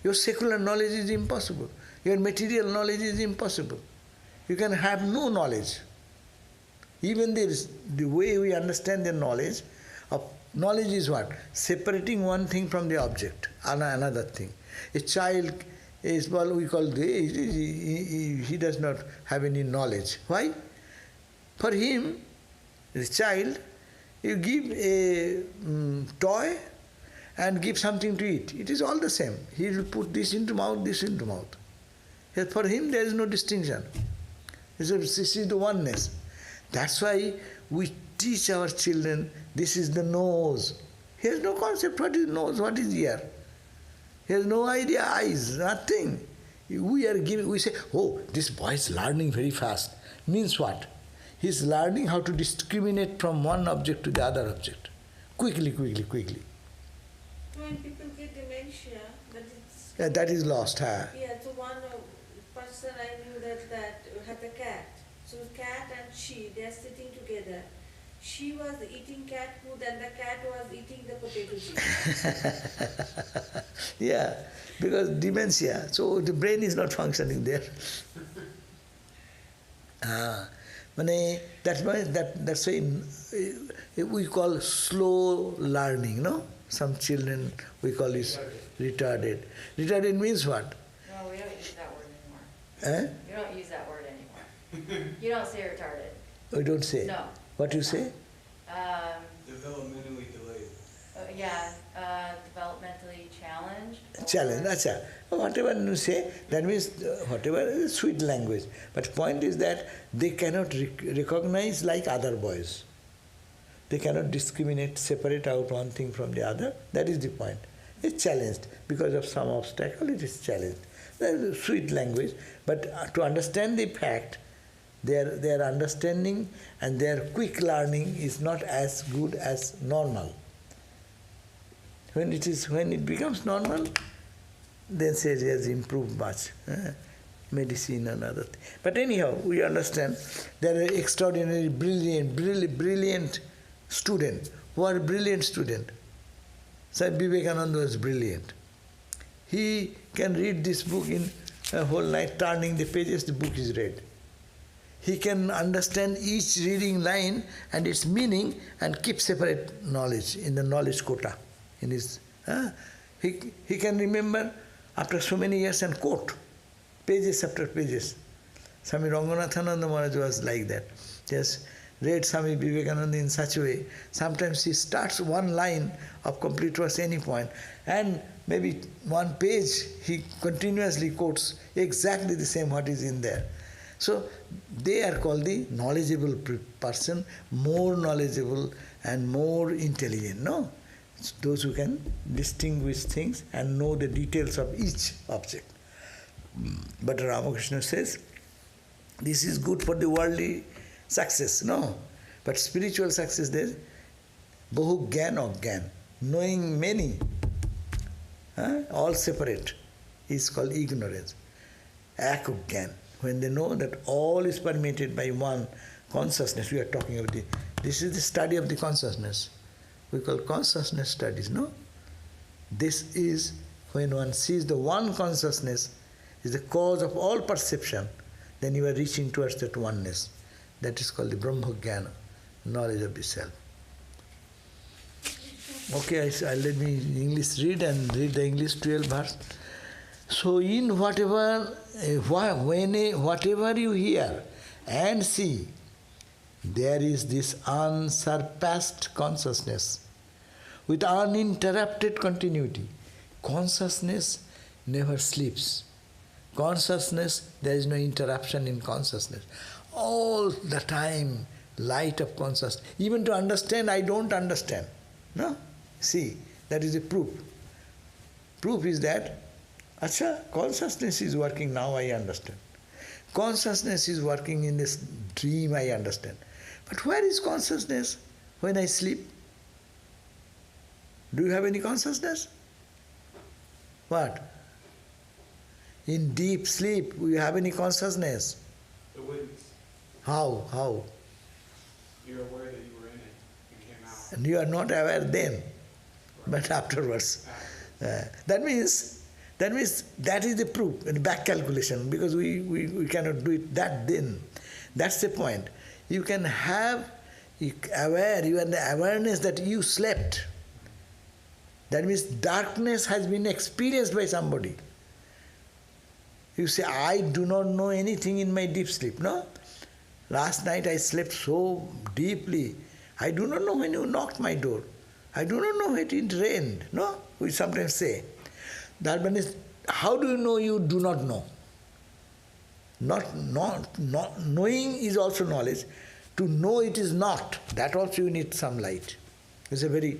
Speaker 1: Your secular knowledge is impossible. Your material knowledge is impossible. You can have no knowledge. Even the way we understand the knowledge is what? Separating one thing from the object, another thing. A child is what we call he does not have any knowledge. Why? For him, the child, you give a toy and give something to eat. It is all the same. He will put this into mouth, this into mouth. For him, there is no distinction. This is the oneness. That's why we teach our children, this is the nose. He has no concept what is nose, what is ear. He has no idea, eyes, nothing. We say, oh, this boy is learning very fast. Means what? He is learning how to discriminate from one object to the other object. Quickly.
Speaker 2: When people get dementia,
Speaker 1: That is lost, huh?
Speaker 2: Yeah, so one person I knew that had a cat. So cat and she, they are sitting together. She was eating cat food and the cat was eating the potato chips.
Speaker 1: Yeah, because dementia, so the brain is not functioning there. That's why we call slow learning, no? Some children we call it retarded. Retarded means what?
Speaker 3: No, we don't use that word
Speaker 1: Eh?
Speaker 3: anymore. You don't use that word anymore. You don't say retarded.
Speaker 1: We don't say.
Speaker 3: No.
Speaker 1: What you say?
Speaker 4: Developmentally delayed.
Speaker 3: Developmentally challenged.
Speaker 1: Challenge, acha. Whatever you say, that means whatever is sweet language. But point is that they cannot recognize like other boys. They cannot discriminate, separate out one thing from the other. That is the point. It's challenged. Because of some obstacle, it is challenged. That is sweet language. But to understand the fact, their understanding and their quick learning is not as good as normal. When it becomes normal, then say it has improved much. Medicine and other things. But anyhow, we understand there are extraordinary, brilliant students who are brilliant students. Swami Vivekananda was brilliant. He can read this book in a whole night, turning the pages, the book is read. He can understand each reading line and its meaning and keep separate knowledge in the knowledge quota. In his, he can remember after so many years and quote pages after pages. Swami Ranganathananda Maharaj was like that. Just read Swami Vivekananda in such a way. Sometimes he starts one line of complete verse any point, and maybe one page he continuously quotes exactly the same what is in there. So they are called the knowledgeable person, more knowledgeable and more intelligent, no? It's those who can distinguish things and know the details of each object. But Ramakrishna says, this is good for the worldly success, no? But spiritual success there, bahu gyan or gyan, knowing many, all separate, is called ignorance. Ek gyan, when they know that all is permeated by one consciousness, we are talking about this is the study of the consciousness. We call consciousness studies, no? This is when one sees the one consciousness is the cause of all perception, then you are reaching towards that oneness. That is called the Brahma-jnana, knowledge of the self. Okay, I'll let me in English read and read the English 12 verse. So in whatever you hear and see, there is this unsurpassed consciousness with uninterrupted continuity. Consciousness never sleeps. Consciousness, there is no interruption in consciousness. All the time, light of consciousness. Even to understand, I don't understand. No? See, that is the proof. Proof is that, acha, consciousness is working now, I understand. Consciousness is working in this dream, I understand. But where is consciousness when I sleep? Do you have any consciousness? What? In deep sleep, do you have any consciousness?
Speaker 4: The witness.
Speaker 1: How?
Speaker 4: You're aware that you were in it and came out.
Speaker 1: And you are not aware then, but afterwards. That means that is the proof, in back calculation, because we cannot do it that then. That's the point. You can have you are the awareness that you slept. That means darkness has been experienced by somebody. You say, I do not know anything in my deep sleep. No? Last night I slept so deeply. I do not know when you knocked my door. I do not know when it rained. No? We sometimes say. That means, how do you know you do not know? Not knowing is also knowledge. To know it is not. That also you need some light. It's a very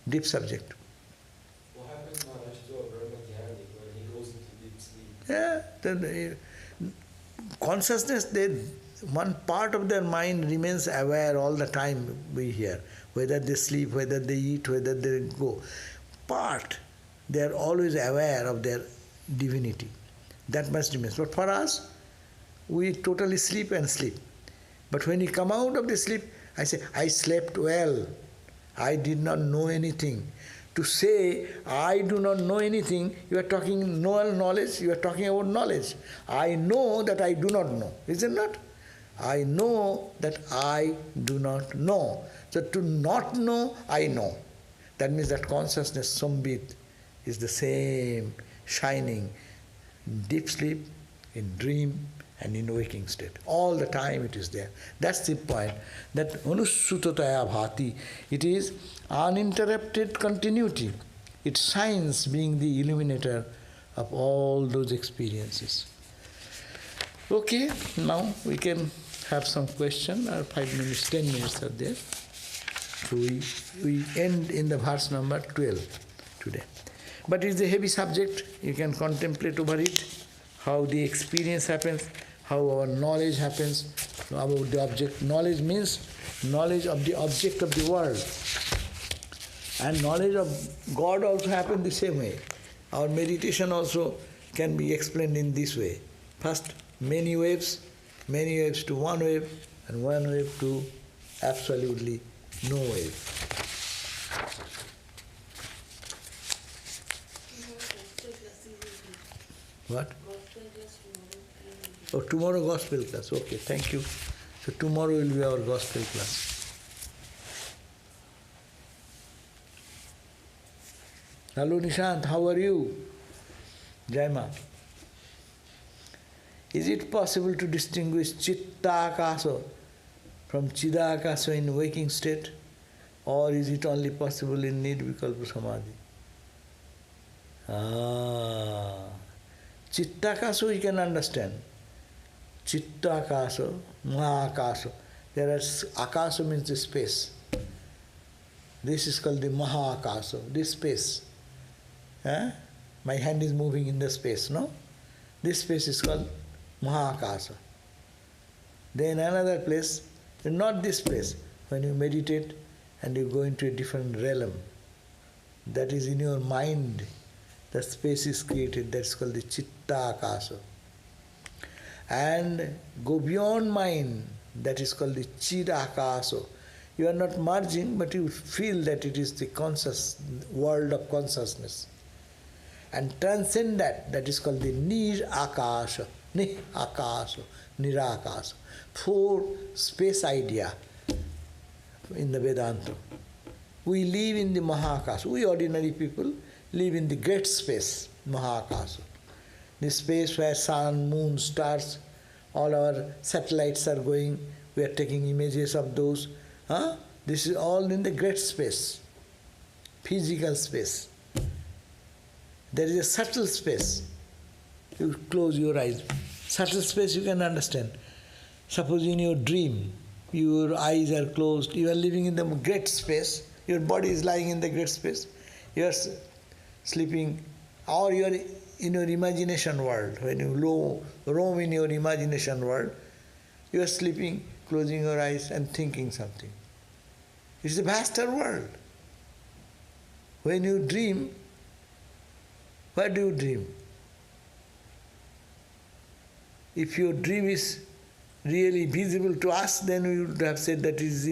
Speaker 1: deep subject.
Speaker 4: What happens knowledge to a Brahma
Speaker 1: Yeah, consciousness, one part of their mind remains aware all the time, we hear. Whether they sleep, whether they eat, whether they go. Part, they are always aware of their divinity. That much remains. But for us, we totally sleep and sleep. But when we come out of the sleep, I say, I slept well. I did not know anything. To say, I do not know anything, you are talking knowledge, you are talking about knowledge. I know that I do not know, is it not? I know that I do not know. So to not know, I know. That means that consciousness, sambit, is the same, shining in deep sleep, in dream, and in waking state. All the time it is there. That's the point. That anussutataya bhati, it is uninterrupted continuity. It shines being the illuminator of all those experiences. Okay, now we can have some question. 5 minutes, 10 minutes are there. So we end in the verse number 12 today. But it's a heavy subject. You can contemplate over it, how the experience happens, how our knowledge happens about the object. Knowledge means knowledge of the object of the world. And knowledge of God also happens the same way. Our meditation also can be explained in this way. First, many waves to one wave, and one wave to absolutely no wave. What? Oh, tomorrow gospel class. Okay, thank you. So tomorrow will be our gospel class. Hello Nishant, how are you? Jaima. Is it possible to distinguish chitta-akasa from chida-akasa in waking state? Or is it only possible in nirvikalpa samadhi? Chitta-akasa we can understand. Chitta-akasa, maha-akasa. There is akasa means the space. This is called the maha-akasa, this space. My hand is moving in the space, no? This space is called maha-akasa. Then another place, not this place, when you meditate and you go into a different realm, that is in your mind, the space is created, that's called the chitta-akasa. And go beyond mind, that is called the chida-akasa. You are not merging, but you feel that it is the conscious world of consciousness. And transcend that, that is called the nir-akasa, ni-akasa, nirakasa. 4 space idea in the Vedanta. We live in the Mahakasa. We ordinary people live in the great space, Mahakasa. The space where sun, moon, stars, all our satellites are going. We are taking images of those. This is all in the great space, physical space. There is a subtle space. You close your eyes. Subtle space you can understand. Suppose in your dream, your eyes are closed, you are living in the great space, your body is lying in the great space, you are sleeping, or you are in your imagination world. When you roam in your imagination world, you are sleeping, closing your eyes and thinking something. It's a vaster world. When you dream, what do you dream? If your dream is really visible to us, then we would have said that it is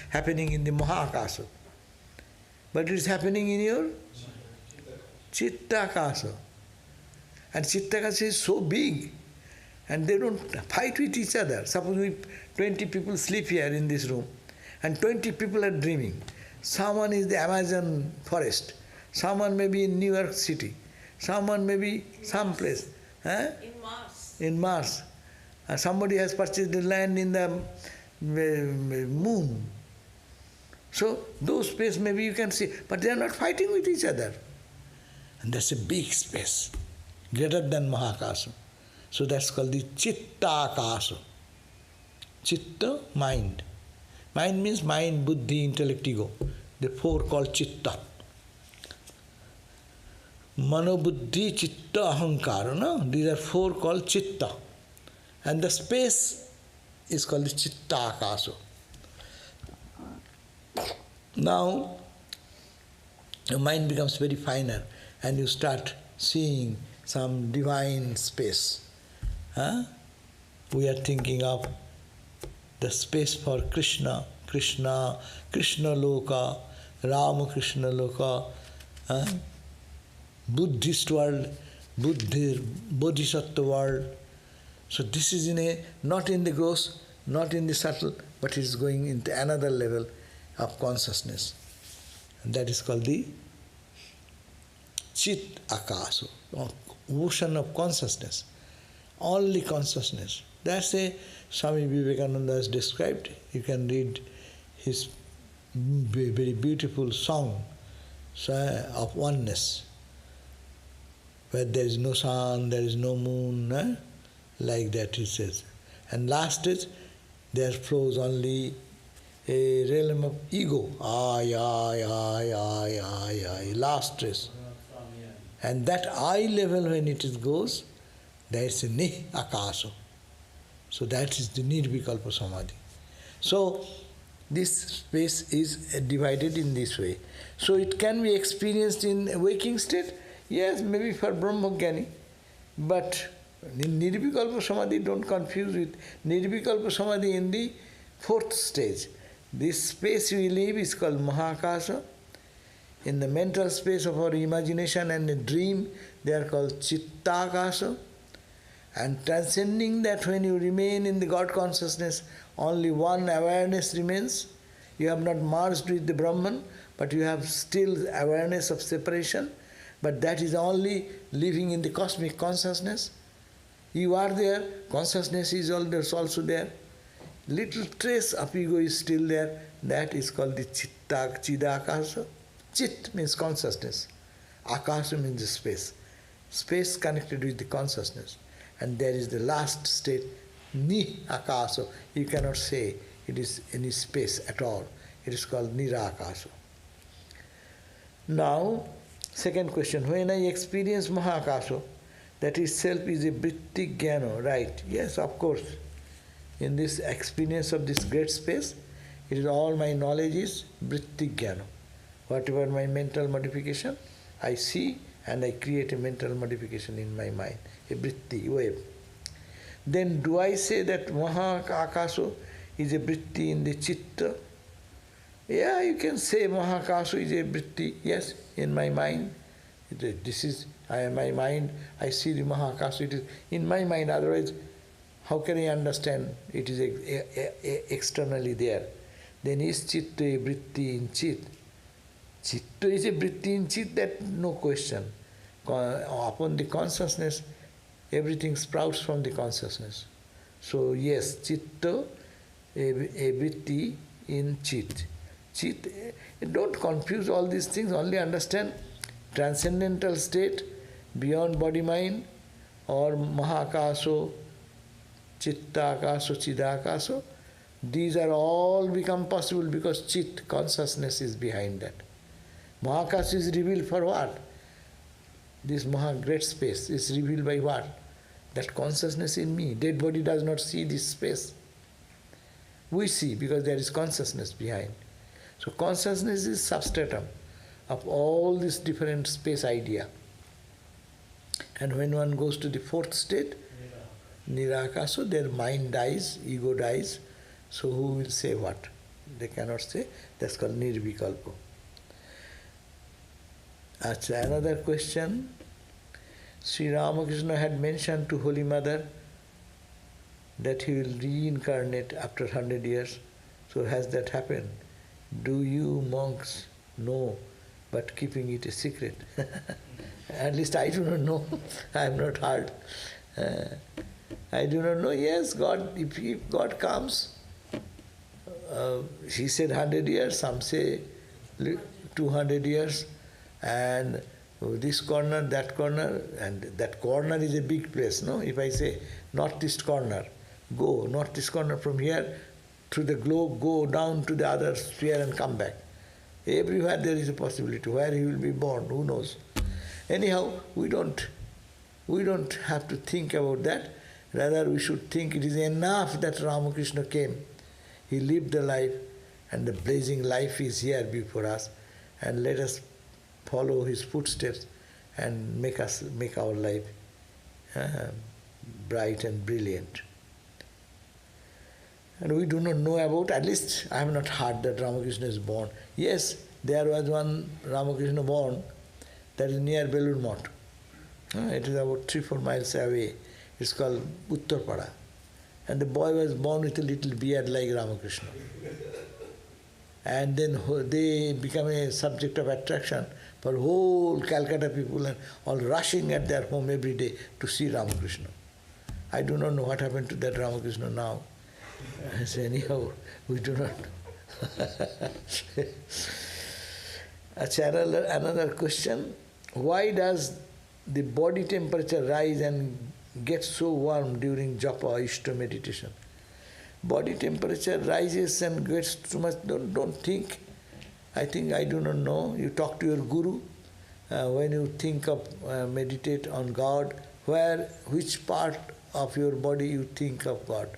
Speaker 1: happening in the Mahakasa. But it is happening in your Chitta-akasa. And Chitta-akasa is so big, and they don't fight with each other. Suppose 20 people sleep here in this room, and 20 people are dreaming. Someone is the Amazon forest, someone may be in New York City, someone may be someplace.
Speaker 2: In Mars.
Speaker 1: In Mars. Somebody has purchased the land in the moon. So those space maybe you can see, but they are not fighting with each other. And that's a big space, greater than Mahakasa. So that's called the Chitta-akasa. Chitta, mind. Mind means mind, buddhi, intellect, ego. The 4 called Chitta. Mano, buddhi, chitta, ahankara. No? These are four called chitta. And the space is called the chitta-akasa. Now, your mind becomes very finer and you start seeing some divine space. Huh? We are thinking of the space for Krishna, Krishna Loka, Rama Krishna Loka, Buddhist world, Bodhisattva world. So this is not in the gross, not in the subtle, but it is going into another level of consciousness. And that is called the Chit Akasa, ocean of consciousness. Only consciousness. That's a Swami Vivekananda has described. You can read his very beautiful song of oneness, where there is no sun, there is no moon, like that he says. And last is, there flows only a realm of ego. I, last is. And that I level when it goes, there is a ni akasa. So that is the nirvikalpa samadhi. So this space is divided in this way. So it can be experienced in a waking state, yes, maybe for Brahma-jnani, but in nirvikalpa samadhi, don't confuse with nirvikalpa samadhi in the fourth stage. This space we live is called Mahakasa. In the mental space of our imagination and a dream, they are called Chitta-akasa. And transcending that, when you remain in the God consciousness, only one awareness remains. You have not merged with the Brahman, but you have still awareness of separation. But that is only living in the cosmic consciousness. You are there, consciousness is also there. Little trace of ego is still there. That is called the Chidakasa. Chit means consciousness. Akasa means the space. Space connected with the consciousness. And there is the last state, Ni Akasa. You cannot say it is any space at all. It is called Nirakasa. Now, second question, when I experience Mahakasa, that itself is a vṛtti-jnana, right? Yes, of course. In this experience of this great space, it is all my knowledge is vṛtti-jnana. Whatever my mental modification, I see and I create a mental modification in my mind, a vritti, wave. Then do I say that Mahakasa is a vritti in the chitta? Yeah, you can say Mahakasa is a vritti, yes, in my mind. This is, my mind, I see the Mahakasa, it is in my mind, otherwise how can I understand it is externally there? Then is chitta a vritti in chit? Chitta is a vritti in chit, that no question. Upon the consciousness, everything sprouts from the consciousness. So yes, chitta, a vritti in chit. Chit, don't confuse all these things, only understand transcendental state, beyond body-mind, or Mahakaso, Chitta-akaso, Chidakaso. These are all become possible because Chit, consciousness, is behind that. Mahakasa is revealed for what? This great space is revealed by what? That consciousness in me. Dead body does not see this space. We see because there is consciousness behind. So consciousness is substratum of all this different space idea. And when one goes to the fourth state, Nirakasa, their mind dies, ego dies. So who will say what? They cannot say. That's called nirvikalpa. Another question. Sri Ramakrishna had mentioned to Holy Mother that he will reincarnate after 100 years. So has that happened? Do you monks know, but keeping it a secret? At least I do not know. I have not heard. I do not know. Yes, God, if God comes, he said 100 years, some say 200 years, and this corner, that corner, and that corner is a big place, no? If I say northeast corner, go northeast corner from here through the globe, go down to the other sphere and come back. Everywhere there is a possibility. Where he will be born, who knows? Anyhow, we don't have to think about that. Rather, we should think it is enough that Ramakrishna came. He lived a life, and the blazing life is here before us. And let us follow his footsteps and make our life bright and brilliant. And we do not know about, at least I have not heard that Ramakrishna is born. Yes, there was one Ramakrishna born, that is near Belur Math. It is about 3-4 miles away. It's called Uttarpada. And the boy was born with a little beard like Ramakrishna. And then they become a subject of attraction for whole Calcutta people, and all rushing at their home every day to see Ramakrishna. I do not know what happened to that Ramakrishna now. So anyhow, we do not know. Another question. Why does the body temperature rise and get so warm during japa, Ishta meditation? Body temperature rises and gets too much. Don't think. I do not know. You talk to your guru. When you think of meditate on God, which part of your body you think of God?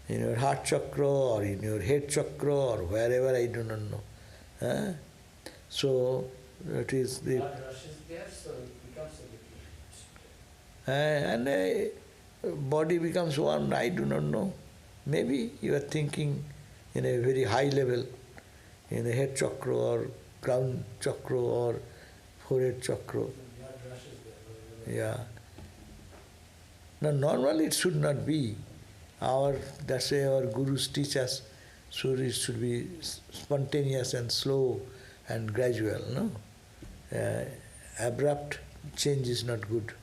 Speaker 1: In your heart chakra or in your head chakra or wherever, I do not know. So it is the.
Speaker 5: Blood rushes there, so it becomes a little.
Speaker 1: And body becomes warm. I do not know. Maybe you are thinking in a very high level, in the head chakra or crown chakra or forehead chakra.
Speaker 5: Blood rushes there.
Speaker 1: Yeah. Now normally it should not be. That's why our gurus teach us, so it should be spontaneous and slow and gradual. No, abrupt change is not good.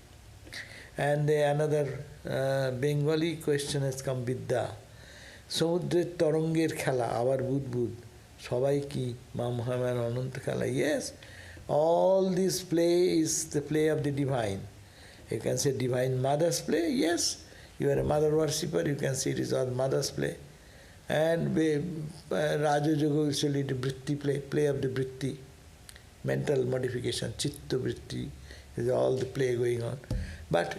Speaker 1: And another Bengali question has come. Vidya, সমুদ্রের তরঙ্গের খেলা আবার বুদবুদ সবাই কি মা মহামায়ার অনন্ত খেলা? Yes, all this play is the play of the divine. You can say divine mother's play. Yes, you are a mother worshipper, you can say it is all mother's play. And Raja Yoga will say it vṛtti play of the vṛtti, mental modification, chitta vṛtti, is all the play going on. But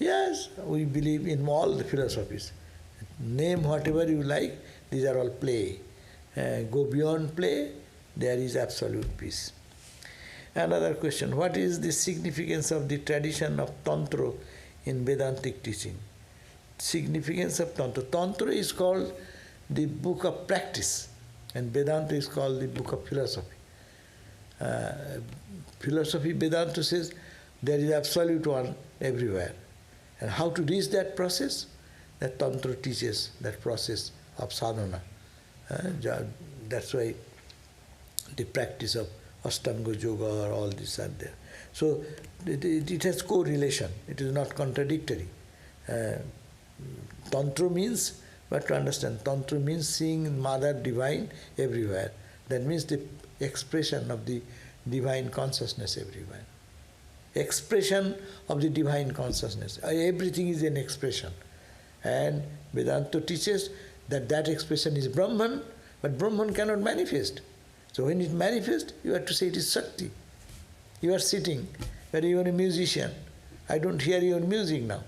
Speaker 1: yes, we believe in all the philosophies. Name whatever you like, these are all play. Go beyond play, there is absolute peace. Another question, what is the significance of the tradition of Tantra in Vedantic teaching? Significance of Tantra. Tantra is called the book of practice, and Vedanta is called the book of philosophy. Philosophy, Vedanta says there is absolute one everywhere. And how to reach that process? That Tantra teaches that process of sadhana. That's why the practice of Ashtanga Yoga or all this are there. So it has correlation. It is not contradictory. Tantra means, but to understand, Tantra means seeing Mother Divine everywhere. That means the expression of the divine consciousness everywhere. Expression of the divine consciousness. Everything is an expression. And Vedanta teaches that expression is Brahman, but Brahman cannot manifest. So when it manifests, you have to say it is Shakti. You are sitting, but you are a musician. I don't hear your music now.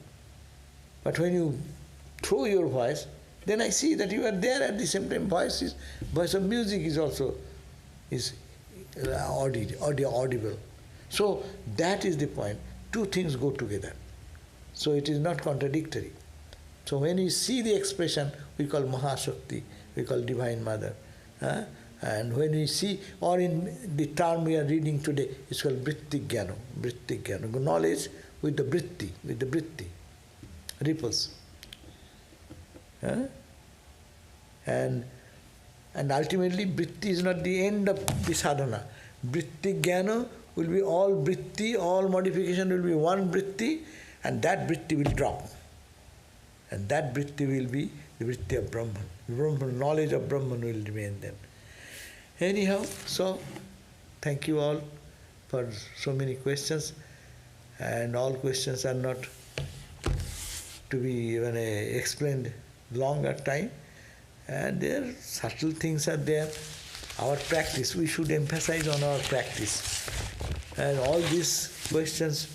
Speaker 1: But when you throw your voice, then I see that you are there at the same time. Voice of music is also audible. So that is the point. Two things go together. So it is not contradictory. So when we see the expression, we call Mahashakti, we call Divine Mother. And when we see, or in the term we are reading today, it's called vṛtti-laye. Knowledge with the vṛtti, ripples. And ultimately, vṛtti is not the end of the sadhana. Vṛtti-laye will be all vṛtti, all modification will be one vṛtti, and that vṛtti will drop. And that vṛtti will be the vṛtti of Brahman. Brahman, knowledge of Brahman will remain then. Anyhow, so thank you all for so many questions, and all questions are not to be even explained longer time, and there subtle things are there. Our practice, we should emphasize on our practice, and all this questions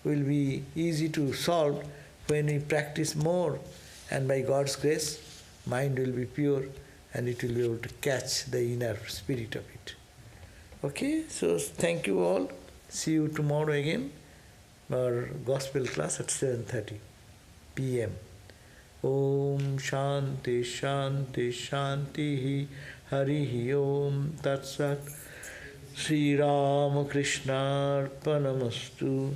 Speaker 1: will be easy to solve when we practice more, and by God's grace, mind will be pure and it will be able to catch the inner spirit of it. Okay, so thank you all. See you tomorrow again, our gospel class at 7:30 p.m. Om Shanti Shanti Shanti Harihi Om Tat Sat Sri Ramakrishna Arpanamastu.